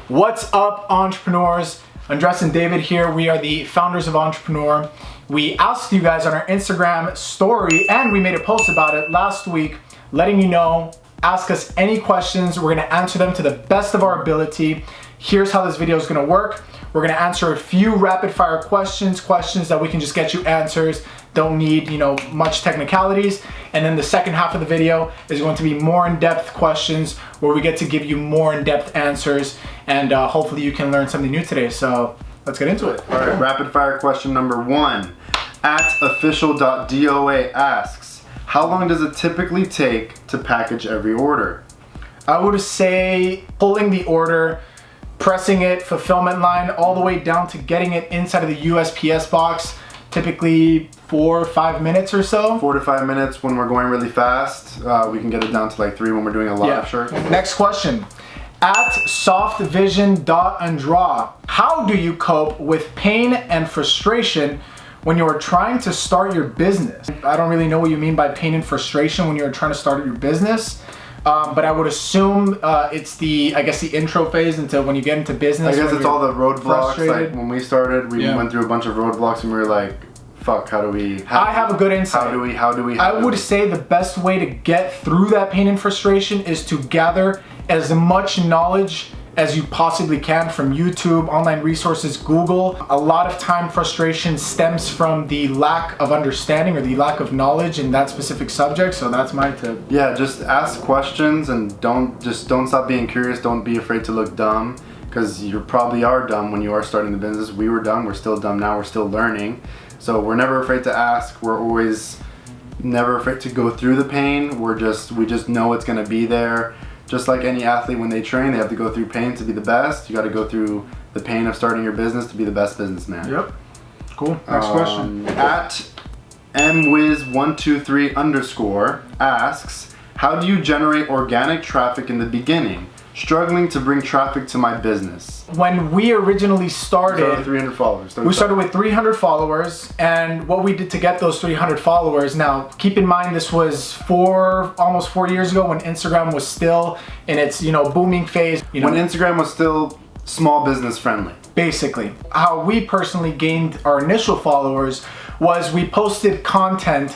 What's up, entrepreneurs? Andres and David here. We are the founders of Entrepreneur. We asked you guys on our Instagram story, and we made a post about it last week, letting you know, ask us any questions. We're gonna answer them to the best of our ability. Here's how this video is gonna work. We're gonna answer a few rapid fire questions that we can just get you answers. Don't need, much technicalities. And then the second half of the video is going to be more in-depth questions where we get to give you more in-depth answers, and hopefully you can learn something new today. So let's get into it. All right, rapid fire question number 1. @official.doa asks, how long does it typically take to package every order? I would say pulling the order, pressing it, fulfillment line, all the way down to getting it inside of the USPS box, typically 4 or 5 minutes or so. 4 to 5 minutes when we're going really fast. We can get it down to like 3 when we're doing a live shirt. Next question. @softvision.andra. How do you cope with pain and frustration when you are trying to start your business? I don't really know what you mean by pain and frustration when you're trying to start your business. But I would assume it's the intro phase into when you get into business. I guess it's all the roadblocks. Like when we started, we went through a bunch of roadblocks and we were like, fuck, how do we... I have a good insight. I would say the best way to get through that pain and frustration is to gather as much knowledge as you possibly can from YouTube, online resources, Google. A lot of time frustration stems from the lack of understanding or the lack of knowledge in that specific subject, so that's my tip. Yeah, just ask questions and don't stop being curious. Don't be afraid to look dumb, because you probably are dumb when you are starting the business. We were dumb, we're still dumb now, we're still learning. So we're never afraid to ask. We're always never afraid to go through the pain. We just know it's gonna be there. Just like any athlete, when they train, they have to go through pain to be the best. You got to go through the pain of starting your business to be the best businessman. Yep. Cool. Next question. @mwiz123_ asks, how do you generate organic traffic in the beginning? Struggling to bring traffic to my business. When we originally started, 300 followers. We started with 300 followers, and what we did to get those 300 followers, now keep in mind this was almost 4 years ago, when Instagram was still in its booming phase. When Instagram was still small business friendly. Basically, how we personally gained our initial followers was we posted content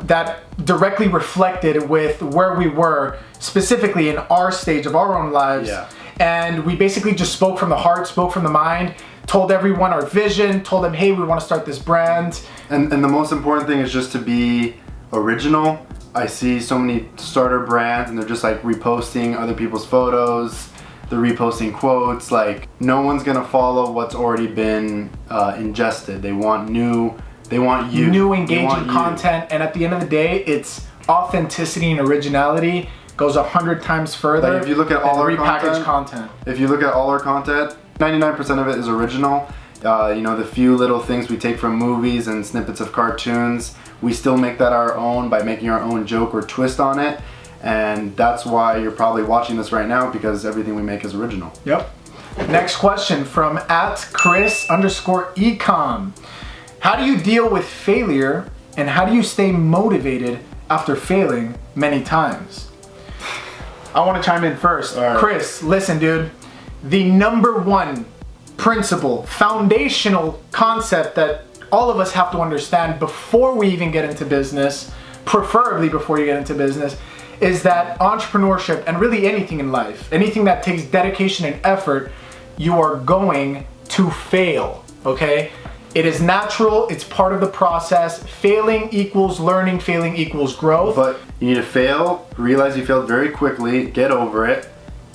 that directly reflected with where we were, specifically in our stage of our own lives. Yeah. And we basically just spoke from the heart, spoke from the mind, told everyone our vision, told them, hey, we want to start this brand. And the most important thing is just to be original. I see so many starter brands and they're just like reposting other people's photos, they're reposting quotes. Like, no one's gonna follow what's already been ingested. They want new engaging content, and at the end of the day, it's authenticity and originality goes 100 times further. Like if you look at all our repackaged content. If you look at all our content, 99% of it is original. The few little things we take from movies and snippets of cartoons, we still make that our own by making our own joke or twist on it. And that's why you're probably watching this right now, because everything we make is original. Yep. Next question from @Chris_ecom. How do you deal with failure, and how do you stay motivated after failing many times? I want to chime in first. All right. Chris, listen, dude. The number one principle, foundational concept that all of us have to understand before we even get into business, preferably before you get into business, is that entrepreneurship, and really anything in life, anything that takes dedication and effort, you are going to fail, okay? It is natural, it's part of the process. Failing equals learning, failing equals growth. But you need to fail, realize you failed very quickly, get over it,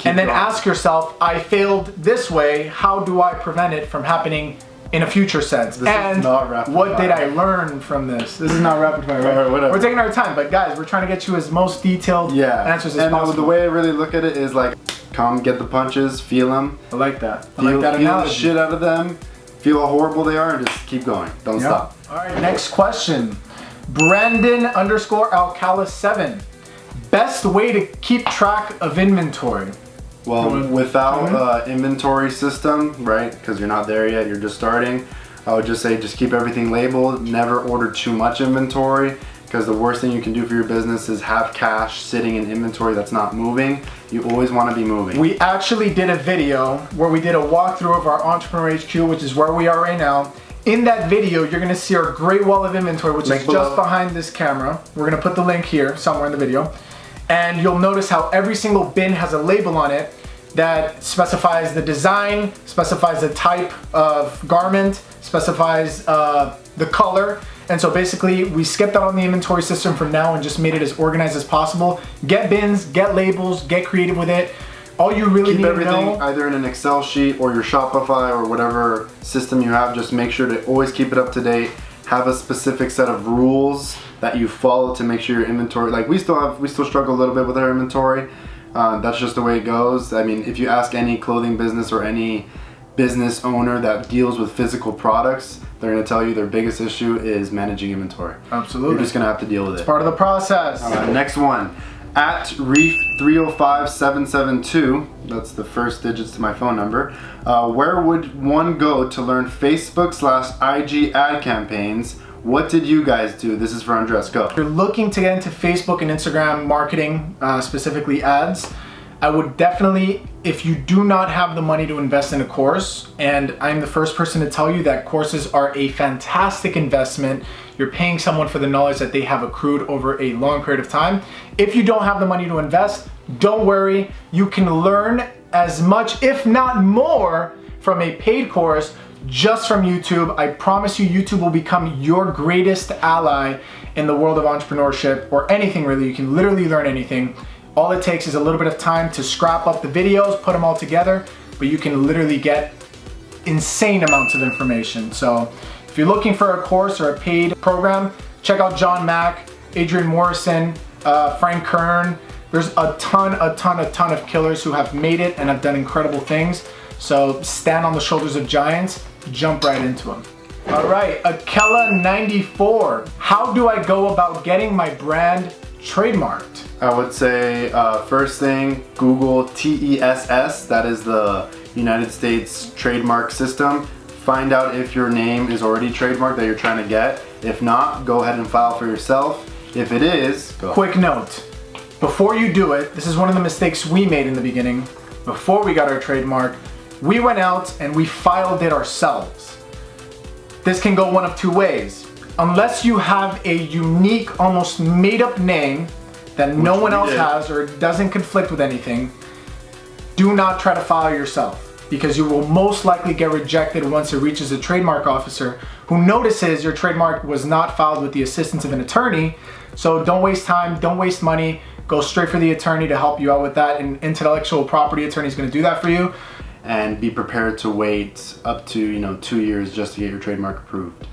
and then ask yourself, I failed this way, how do I prevent it from happening in a future sense? This is not rapid what fire. did I learn from this? This is not rapid fire, right? Whatever. We're taking our time, but guys, we're trying to get you as most detailed answers as possible. And the way I really look at it is like, come get the punches, feel them. I like that. Feel the shit out of them. Feel how horrible they are, and just keep going. Don't stop. All right, next question. Brandon_Alcala7. Best way to keep track of inventory? Well, without inventory system, right? Because you're not there yet, you're just starting. I would just say just keep everything labeled. Never order too much inventory. because the worst thing you can do for your business is have cash sitting in inventory that's not moving. You always want to be moving. We actually did a video where we did a walkthrough of our Entrepreneur HQ, which is where we are right now. In that video, you're gonna see our great wall of inventory, which is just behind this camera. We're gonna put the link here somewhere in the video. And you'll notice how every single bin has a label on it that specifies the design, specifies the type of garment, specifies the color. And so basically we skipped out on the inventory system for now and just made it as organized as possible. Get bins, get labels, get creative with it. All you really need to know. Keep everything either in an Excel sheet or your Shopify or whatever system you have. Just make sure to always keep it up to date. Have a specific set of rules that you follow to make sure your inventory, like we still struggle a little bit with our inventory. That's just the way it goes. I mean, if you ask any clothing business or any business owner that deals with physical products, they're going to tell you their biggest issue is managing inventory. Absolutely. You're just going to have to deal with it. It's part of the process. Next one. At Reef305772, that's the first digits to my phone number. Where would one go to learn Facebook/IG ad campaigns? What did you guys do? This is for Andres. Go. If you're looking to get into Facebook and Instagram marketing, specifically ads, I would definitely, if you do not have the money to invest in a course, and I'm the first person to tell you that courses are a fantastic investment. You're paying someone for the knowledge that they have accrued over a long period of time. If you don't have the money to invest, don't worry. You can learn as much, if not more, from a paid course just from YouTube. I promise you, YouTube will become your greatest ally in the world of entrepreneurship, or anything really. You can literally learn anything. All it takes is a little bit of time to scrap up the videos, put them all together, but you can literally get insane amounts of information. So if you're looking for a course or a paid program, check out John Mack, Adrian Morrison, Frank Kern. There's a ton of killers who have made it and have done incredible things. So stand on the shoulders of giants, jump right into them. All right, Akela94. How do I go about getting my brand trademarked? I would say first thing, Google TESS. That is the United States trademark system. Find out if your name is already trademarked that you're trying to get. If not, go ahead and file for yourself. If it is, go. Quick note, before you do it, this is one of the mistakes we made in the beginning. Before we got our trademark, we went out and we filed it ourselves. This can go one of two ways. Unless you have a unique, almost made up name that no one else has or doesn't conflict with anything, do not try to file yourself, because you will most likely get rejected once it reaches a trademark officer who notices your trademark was not filed with the assistance of an attorney. So don't waste time, don't waste money, go straight for the attorney to help you out with that. An intellectual property attorney is going to do that for you. And be prepared to wait up to 2 years just to get your trademark approved.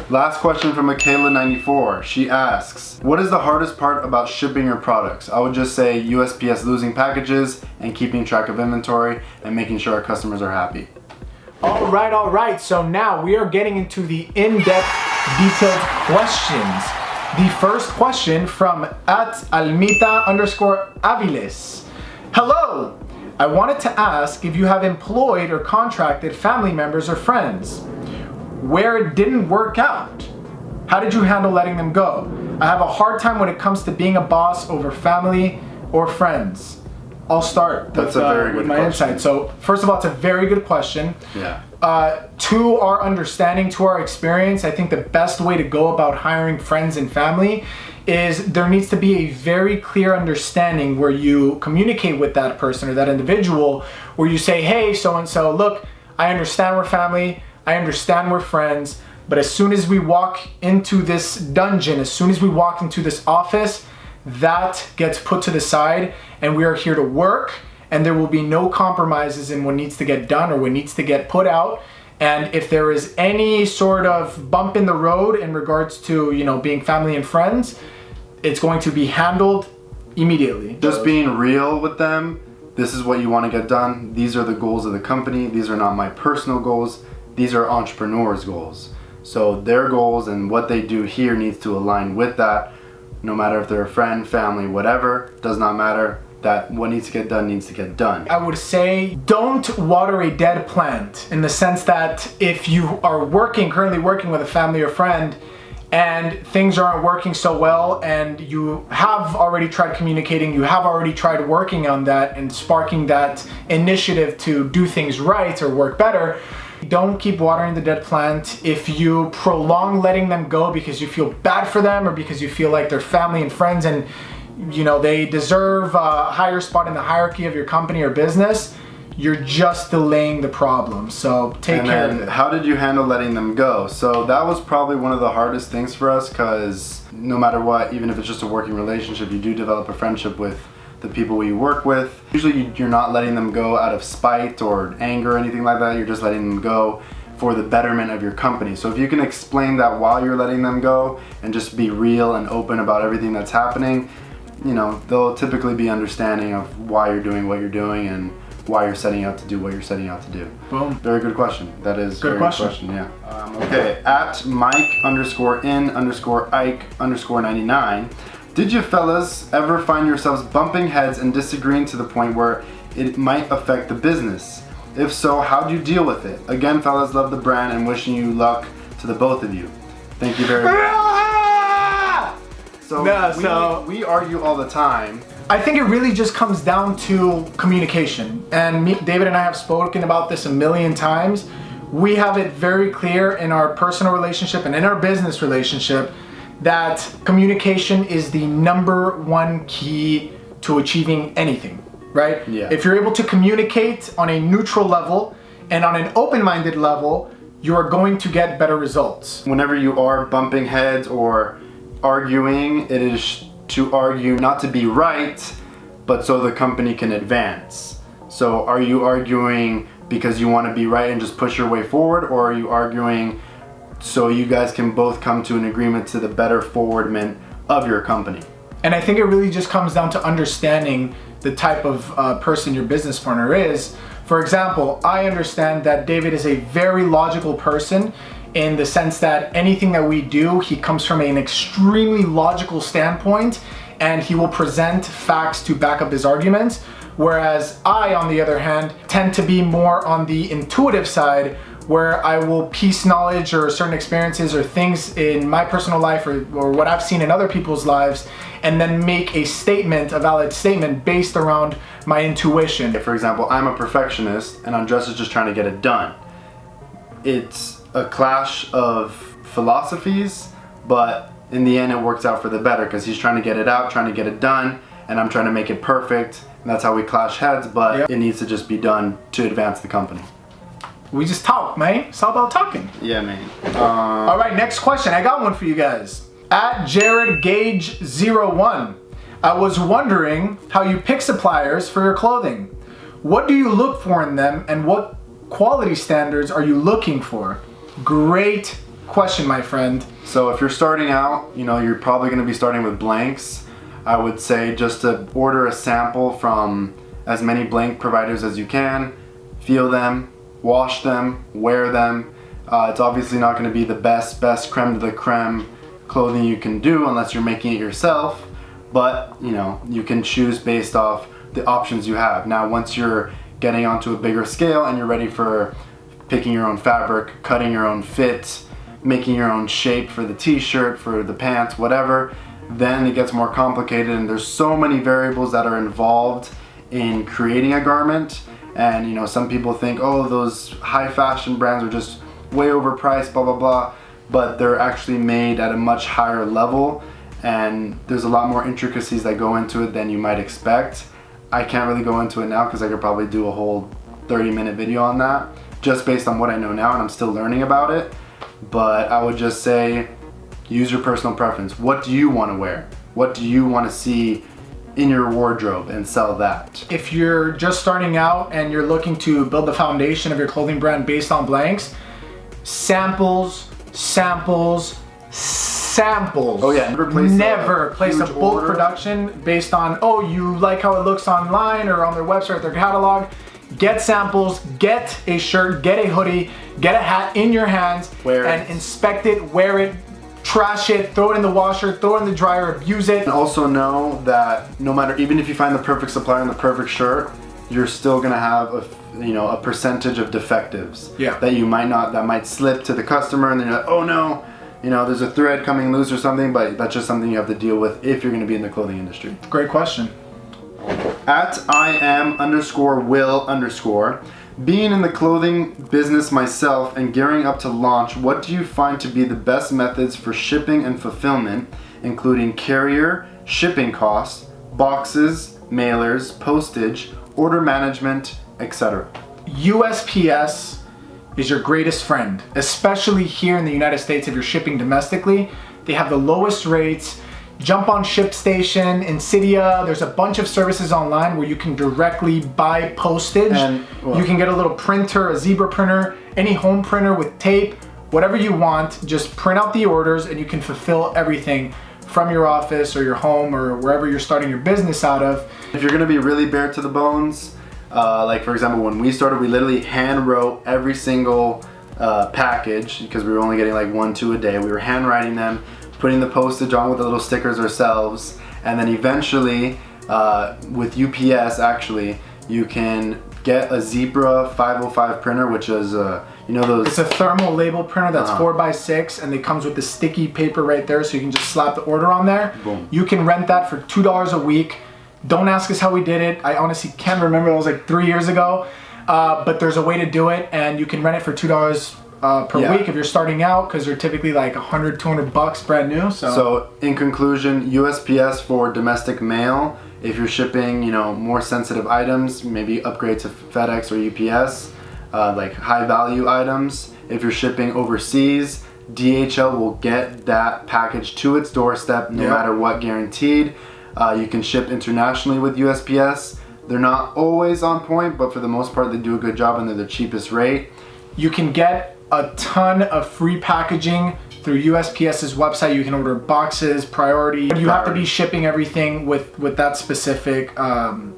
Last question from Akela94. She asks, what is the hardest part about shipping your products? I would just say USPS losing packages and keeping track of inventory and making sure our customers are happy. All right. So now we are getting into the in-depth, detailed questions. The first question from @Almita_Aviles. Hello. I wanted to ask if you have employed or contracted family members or friends where it didn't work out. How did you handle letting them go? I have a hard time when it comes to being a boss over family or friends. I'll start with my insight. So first of all, it's a very good question. Yeah. To our understanding, to our experience, I think the best way to go about hiring friends and family is there needs to be a very clear understanding where you communicate with that person or that individual, where you say, hey, so-and-so, look, I understand we're family, I understand we're friends, but as soon as we walk into this dungeon, as soon as we walk into this office, that gets put to the side, and we are here to work, and there will be no compromises in what needs to get done or what needs to get put out. And if there is any sort of bump in the road in regards to, being family and friends, it's going to be handled immediately. Just being real with them. This is what you want to get done. These are the goals of the company. These are not my personal goals. These are entrepreneurs' goals. So their goals and what they do here needs to align with that. No matter if they're a friend, family, whatever, does not matter. That what needs to get done needs to get done. I would say don't water a dead plant, in the sense that if you are currently working with a family or friend and things aren't working so well, and you have already tried communicating, you have already tried working on that and sparking that initiative to do things right or work better, don't keep watering the dead plant. If you prolong letting them go because you feel bad for them or because you feel like they're family and friends and you know they deserve a higher spot in the hierarchy of your company or business, you're just delaying the problem. So take care of it. How did you handle letting them go? So that was probably one of the hardest things for us, because no matter what, even if it's just a working relationship, you do develop a friendship with the people you work with. Usually you're not letting them go out of spite or anger or anything like that. You're just letting them go for the betterment of your company. So if you can explain that while you're letting them go and just be real and open about everything that's happening, you know, they'll typically be understanding of why you're doing what you're doing and why you're setting out to do what you're setting out to do. Boom. Very good question. That is good very question. Good question, yeah. Okay, at Mike_in_Ike_99. Did you fellas ever find yourselves bumping heads and disagreeing to the point where it might affect the business? If so, how do you deal with it? Again, fellas, love the brand and wishing you luck to the both of you. Thank you very much. So we argue all the time. I think it really just comes down to communication. And David and I have spoken about this a million times. We have it very clear in our personal relationship and in our business relationship that communication is the #1 key to achieving anything, right? Yeah. If you're able to communicate on a neutral level and on an open-minded level, you are going to get better results. Whenever you are bumping heads or arguing, it is to argue not to be right, but so the company can advance. So are you arguing because you want to be right and just push your way forward, or are you arguing so you guys can both come to an agreement to the better forwardment of your company? And I think it really just comes down to understanding the type of person your business partner is. For example, I understand that David is a very logical person in the sense that anything that we do, he comes from an extremely logical standpoint and he will present facts to back up his arguments. Whereas I, on the other hand, tend to be more on the intuitive side, where I will piece knowledge or certain experiences or things in my personal life or what I've seen in other people's lives, and then make a statement, a valid statement based around my intuition. For example, I'm a perfectionist and Andres is just trying to get it done. It's a clash of philosophies, but in the end it works out for the better because he's trying to get it out, trying to get it done, and I'm trying to make it perfect, and that's how we clash heads, but It needs to just be done to advance the company. We just talk, man. It's all about talking. Yeah, man. All right, next question. I got one for you guys. At JaredGage01, I was wondering how you pick suppliers for your clothing. What do you look for in them, and what quality standards are you looking for? Great question, my friend. So if you're starting out, you know, you're probably going to be starting with blanks. I would say just to order a sample from as many blank providers as you can, feel them, wash them, wear them. It's obviously not going to be the best creme de la creme clothing you can do unless you're making it yourself, but you know, you can choose based off the options you have. Now, once you're getting onto a bigger scale and you're ready for picking your own fabric, cutting your own fit, making your own shape for the t-shirt, for the pants, whatever, then it gets more complicated, and there's so many variables that are involved in creating a garment. And you know, some people think, oh, those high fashion brands are just way overpriced, blah, blah, blah, but they're actually made at a much higher level, and there's a lot more intricacies that go into it than you might expect. I can't really go into it now because I could probably do a whole 30-minute video on that, just based on what I know now, and I'm still learning about it. But I would just say, use your personal preference. What do you want to wear? What do you want to see in your wardrobe, and sell that? If you're just starting out and you're looking to build the foundation of your clothing brand based on blanks, samples. Oh yeah, never place a bulk production based on, oh, you like how it looks online or on their website or their catalog. Get samples, get a shirt, get a hoodie, get a hat in your hands, and inspect it, wear it, trash it, throw it in the washer, throw it in the dryer, abuse it. And also know that no matter, even if you find the perfect supplier and the perfect shirt, you're still gonna have a percentage of defectives that you might not, that might slip to the customer, and then you're like, oh no, you know, there's a thread coming loose or something, but that's just something you have to deal with if you're going to be in the clothing industry. Great question. At @Iam_Will_. Being in the clothing business myself and gearing up to launch, what do you find to be the best methods for shipping and fulfillment, including carrier, shipping costs, boxes, mailers, postage, order management, etc.? USPS is your greatest friend, especially here in the United States if you're shipping domestically. They have the lowest rates. Jump on ShipStation, Insidia. There's a bunch of services online where you can directly buy postage. And, well, you can get a little printer, a zebra printer, any home printer with tape, whatever you want. Just print out the orders and you can fulfill everything from your office or your home or wherever you're starting your business out of. If you're gonna be really bare to the bones, like for example, when we started, we literally hand wrote every single package because we were only getting like 1-2 a day. We were handwriting them, putting the postage on with the little stickers ourselves, and then eventually with UPS actually you can get a Zebra 505 printer, which is you know those, it's a thermal label printer that's 4x6 and it comes with the sticky paper right there, so you can just slap the order on there. Boom. You can rent that for $2 a week. Don't ask us how we did it. I honestly can't remember. It was like 3 years ago, but there's a way to do it, and you can rent it for $2 per week if you're starting out, because they're typically like $100-200 brand new. So in conclusion, USPS for domestic mail. If you're shipping, you know, more sensitive items, maybe upgrade to FedEx or UPS, like high value items. If you're shipping overseas, DHL will get that package to its doorstep no matter what, guaranteed. You can ship internationally with USPS. They're not always on point, but for the most part they do a good job and they're the cheapest rate. You can get a ton of free packaging through USPS's website. You can order boxes, priority. You have to be shipping everything with that specific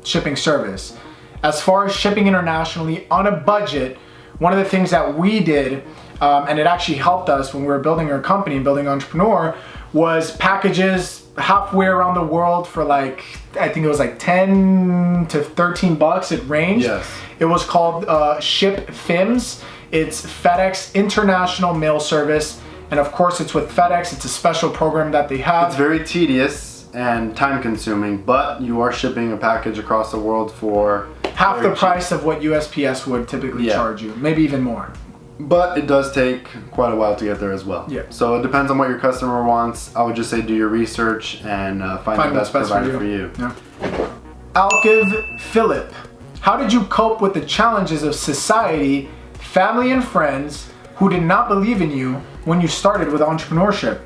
shipping service. As far as shipping internationally on a budget, one of the things that we did, and it actually helped us when we were building our company and building Entrepreneur, was packages halfway around the world for like, I think it was like 10 to 13 bucks. It ranged. Yes. It was called ShipFIMS. It's FedEx International Mail Service. And of course it's with FedEx. It's a special program that they have. It's very tedious and time consuming, but you are shipping a package across the world for half the price of what USPS would typically charge you, maybe even more. But it does take quite a while to get there as well. Yeah. So it depends on what your customer wants. I would just say do your research and find the best provider for you. Yeah. Alkiv Philip, how did you cope with the challenges of society, family and friends who did not believe in you when you started with entrepreneurship?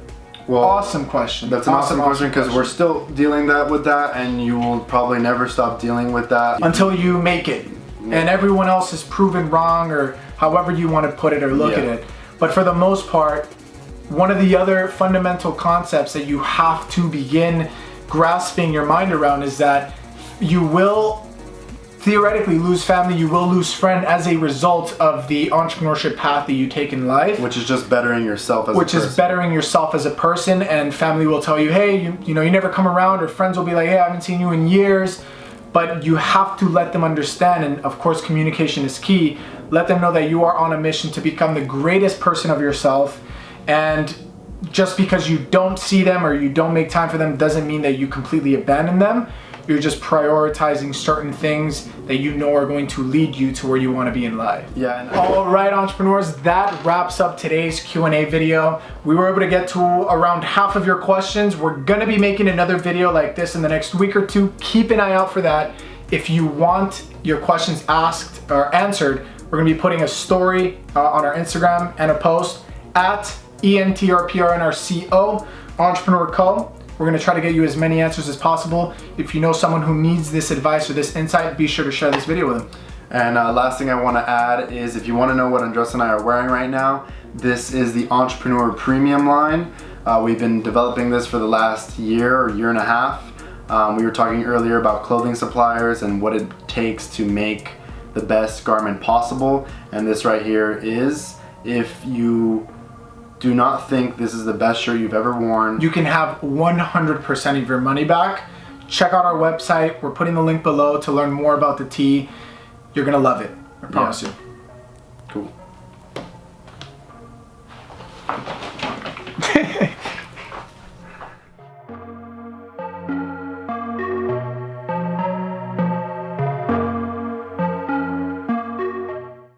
Well, awesome question. That's an awesome question because we're still dealing with that, and you will probably never stop dealing with that until you make it, and everyone else is proven wrong, or however you want to put it or look at it. But for the most part, one of the other fundamental concepts that you have to begin grasping your mind around is that you will theoretically lose family, you will lose friend as a result of the entrepreneurship path that you take in life. Which is just bettering yourself as a person. Which is bettering yourself as a person, and family will tell you, hey, you know, you never come around, or friends will be like, hey, I haven't seen you in years. But you have to let them understand, and of course communication is key. Let them know that you are on a mission to become the greatest person of yourself, and just because you don't see them or you don't make time for them doesn't mean that you completely abandon them. You're just prioritizing certain things that you know are going to lead you to where you want to be in life. Yeah. All right, entrepreneurs, that wraps up today's Q&A video. We were able to get to around half of your questions. We're gonna be making another video like this in the next week or two. Keep an eye out for that. If you want your questions asked or answered, we're gonna be putting a story on our Instagram and a post at ENTRPRNR Entrepreneur Co. We're gonna try to get you as many answers as possible. If you know someone who needs this advice or this insight, be sure to share this video with them. And last thing I wanna add is if you wanna know what Andres and I are wearing right now, this is the Entrepreneur Premium line. We've been developing this for the last year or year and a half. We were talking earlier about clothing suppliers and what it takes to make the best garment possible. And this right here is, if you do not think this is the best shirt you've ever worn, you can have 100% of your money back. Check out our website. We're putting the link below to learn more about the tee. You're gonna love it, I promise you. Cool.